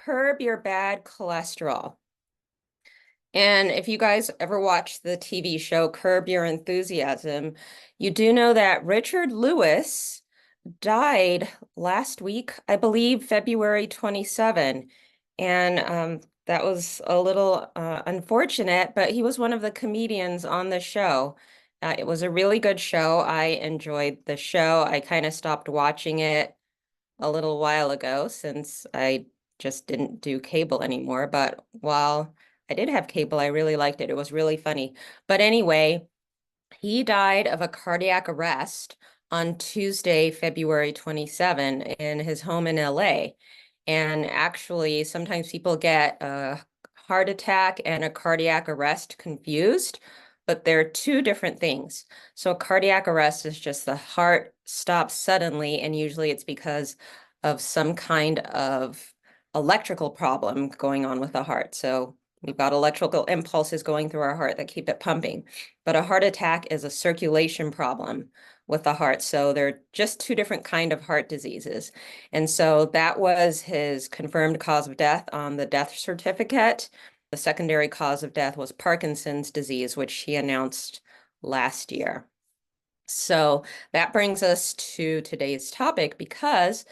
curb your bad cholesterol. And if you guys ever watch the TV show Curb Your Enthusiasm, you do know that Richard Lewis died last week, I believe, February 27. And that was a little unfortunate, but he was one of the comedians on the show. It was a really good show. I enjoyed the show. I kind of stopped watching it a little while ago since I just didn't do cable anymore. But while I did have cable, I really liked it. It was really funny. But anyway, he died of a cardiac arrest on Tuesday, February 27, in his home in LA. And actually, sometimes people get a heart attack and a cardiac arrest confused, but they're two different things. So, cardiac arrest is just the heart stops suddenly, and usually it's because of some kind of electrical problem going on with the heart. So, we've got electrical impulses going through our heart that keep it pumping. But a heart attack is a circulation problem with the heart. So they're just two different kind of heart diseases. And so that was his confirmed cause of death on the death certificate. The secondary cause of death was Parkinson's disease, which he announced last year. So that brings us to today's topic because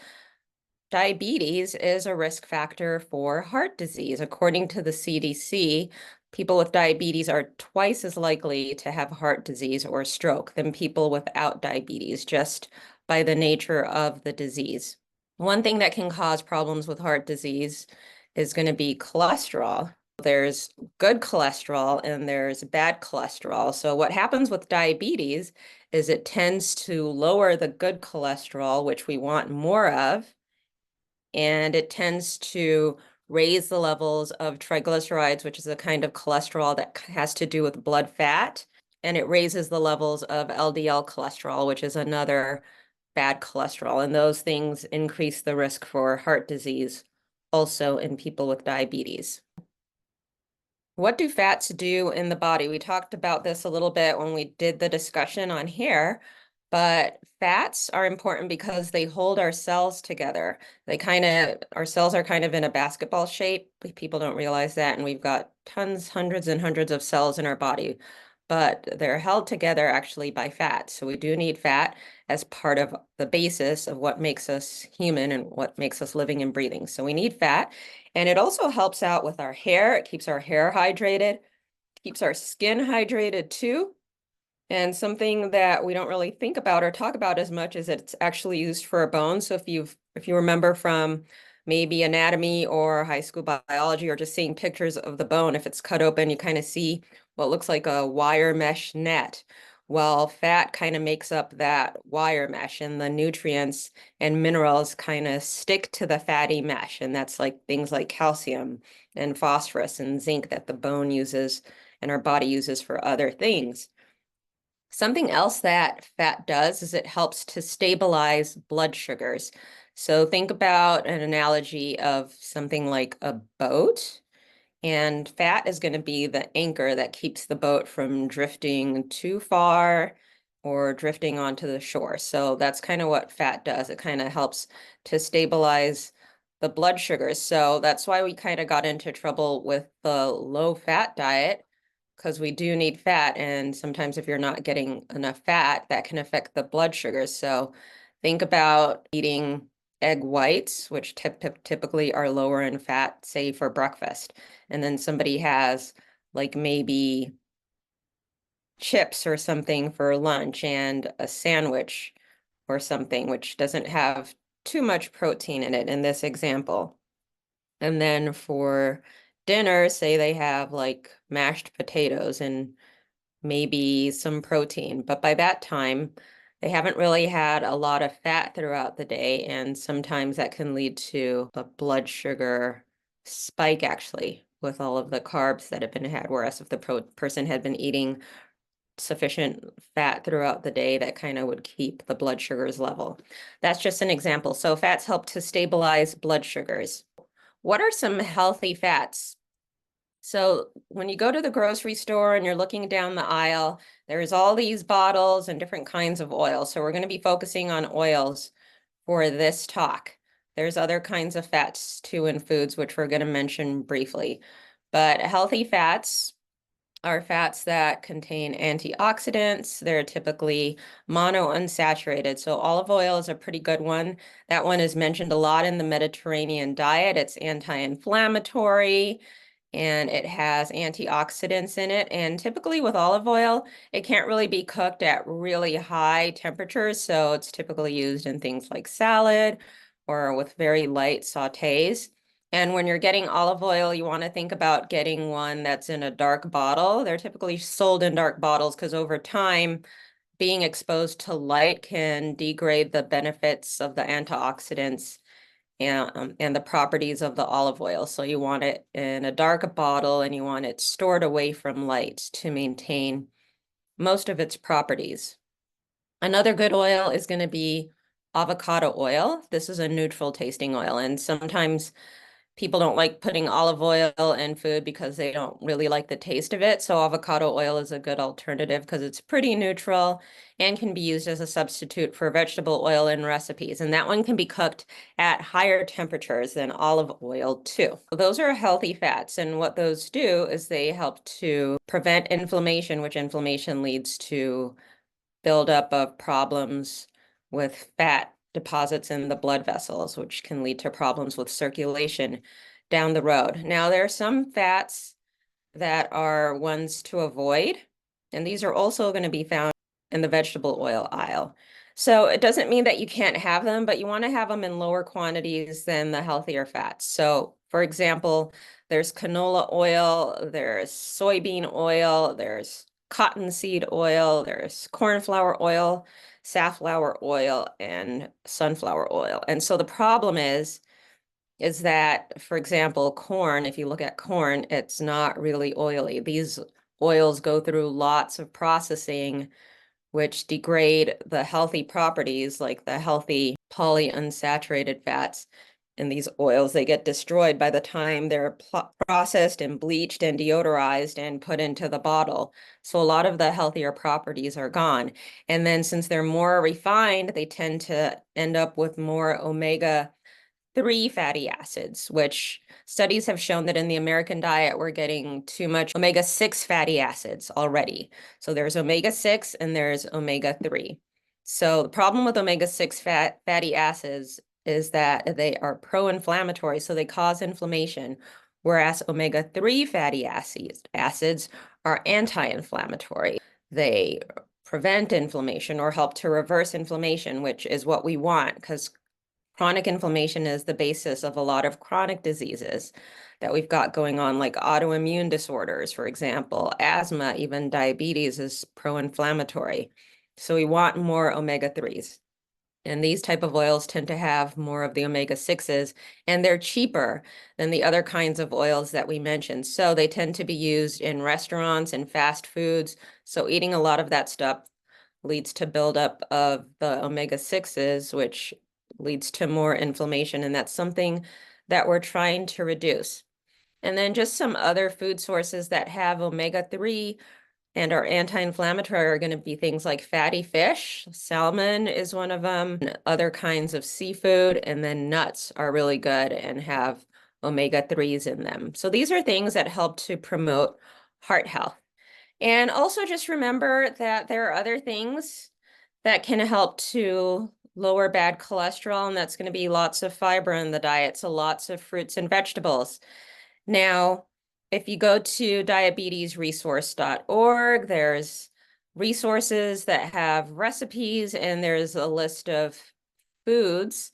diabetes is a risk factor for heart disease. According to the CDC, people with diabetes are twice as likely to have heart disease or stroke than people without diabetes, just by the nature of the disease. One thing that can cause problems with heart disease is going to be cholesterol. There's good cholesterol and there's bad cholesterol. So what happens with diabetes is it tends to lower the good cholesterol, which we want more of, and it tends to raise the levels of triglycerides, which is a kind of cholesterol that has to do with blood fat, and it raises the levels of LDL cholesterol, which is another bad cholesterol, and those things increase the risk for heart disease also in people with diabetes. What do fats do in the body? We talked about this a little bit when we did the discussion on hair, but fats are important because they hold our cells together. Our cells are kind of in a basketball shape. People don't realize that, and we've got tons, hundreds and hundreds of cells in our body, but they're held together actually by fat. So we do need fat as part of the basis of what makes us human and what makes us living and breathing. So we need fat. And it also helps out with our hair. It keeps our hair hydrated, keeps our skin hydrated too. And something that we don't really think about or talk about as much is it's actually used for a bone. So if you remember from maybe anatomy or high school biology or just seeing pictures of the bone, if it's cut open, you kind of see what looks like a wire mesh net. Well, fat kind of makes up that wire mesh, and the nutrients and minerals kind of stick to the fatty mesh. And that's like things like calcium and phosphorus and zinc that the bone uses and our body uses for other things. Something else that fat does is it helps to stabilize blood sugars. So think about an analogy of something like a boat. And fat is going to be the anchor that keeps the boat from drifting too far or drifting onto the shore. So that's kind of what fat does. It kind of helps to stabilize the blood sugars. So that's why we kind of got into trouble with the low fat diet, because we do need fat. And sometimes if you're not getting enough fat, that can affect the blood sugars. So think about eating egg whites, which typically are lower in fat, say for breakfast. And then somebody has like maybe chips or something for lunch and a sandwich or something, which doesn't have too much protein in it in this example. And then for dinner, say they have like mashed potatoes and maybe some protein. But by that time, they haven't really had a lot of fat throughout the day. And sometimes that can lead to a blood sugar spike, actually, with all of the carbs that have been had. Whereas if the person had been eating sufficient fat throughout the day, that kind of would keep the blood sugars level. That's just an example. So fats help to stabilize blood sugars. What are some healthy fats? So when you go to the grocery store and you're looking down the aisle, there's all these bottles and different kinds of oil. So we're going to be focusing on oils for this talk. There's other kinds of fats too in foods, which we're going to mention briefly. But healthy fats are fats that contain antioxidants. They're typically monounsaturated. So olive oil is a pretty good one. That one is mentioned a lot in the Mediterranean diet. It's anti-inflammatory and it has antioxidants in it. And typically with olive oil, it can't really be cooked at really high temperatures. So it's typically used in things like salad or with very light sautés. And when you're getting olive oil, you want to think about getting one that's in a dark bottle. They're typically sold in dark bottles because over time, being exposed to light can degrade the benefits of the antioxidants and the properties of the olive oil. So you want it in a dark bottle and you want it stored away from light to maintain most of its properties. Another good oil is going to be avocado oil. This is a neutral tasting oil, and sometimes people don't like putting olive oil in food because they don't really like the taste of it. So avocado oil is a good alternative because it's pretty neutral and can be used as a substitute for vegetable oil in recipes. And that one can be cooked at higher temperatures than olive oil too. Those are healthy fats. And what those do is they help to prevent inflammation, which inflammation leads to buildup of problems with fat deposits in the blood vessels, which can lead to problems with circulation down the road. Now, there are some fats that are ones to avoid, and these are also going to be found in the vegetable oil aisle. So it doesn't mean that you can't have them, but you want to have them in lower quantities than the healthier fats. So, for example, there's canola oil, there's soybean oil, there's cottonseed oil, there's cornflower oil, safflower oil, and sunflower oil. And so the problem is that, for example, corn, if you look at corn, it's not really oily. These oils go through lots of processing, which degrade the healthy properties, like the healthy polyunsaturated fats in these oils. They get destroyed by the time they're processed and bleached and deodorized and put into the bottle. So a lot of the healthier properties are gone. And then since they're more refined, they tend to end up with more omega-3 fatty acids, which studies have shown that in the American diet, we're getting too much omega-6 fatty acids already. So there's omega-6 and there's omega-3. So the problem with omega-6 fatty acids is that they are pro-inflammatory, so they cause inflammation, whereas omega-3 fatty acids are anti-inflammatory. They prevent inflammation or help to reverse inflammation, which is what we want because chronic inflammation is the basis of a lot of chronic diseases that we've got going on, like autoimmune disorders, for example, asthma, even diabetes is pro-inflammatory. So we want more omega-3s. And these type of oils tend to have more of the omega-6s, and they're cheaper than the other kinds of oils that we mentioned. So they tend to be used in restaurants and fast foods. So eating a lot of that stuff leads to buildup of the omega-6s, which leads to more inflammation. And that's something that we're trying to reduce. And then just some other food sources that have omega-3 and are anti-inflammatory are going to be things like fatty fish. Salmon is one of them, other kinds of seafood, and then nuts are really good and have omega-3s in them. So these are things that help to promote heart health. And also just remember that there are other things that can help to lower bad cholesterol, and that's going to be lots of fiber in the diet, so lots of fruits and vegetables. Now, if you go to diabetesresource.org, there's resources that have recipes, and there's a list of foods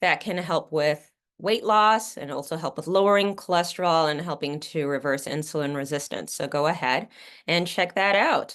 that can help with weight loss and also help with lowering cholesterol and helping to reverse insulin resistance. So go ahead and check that out.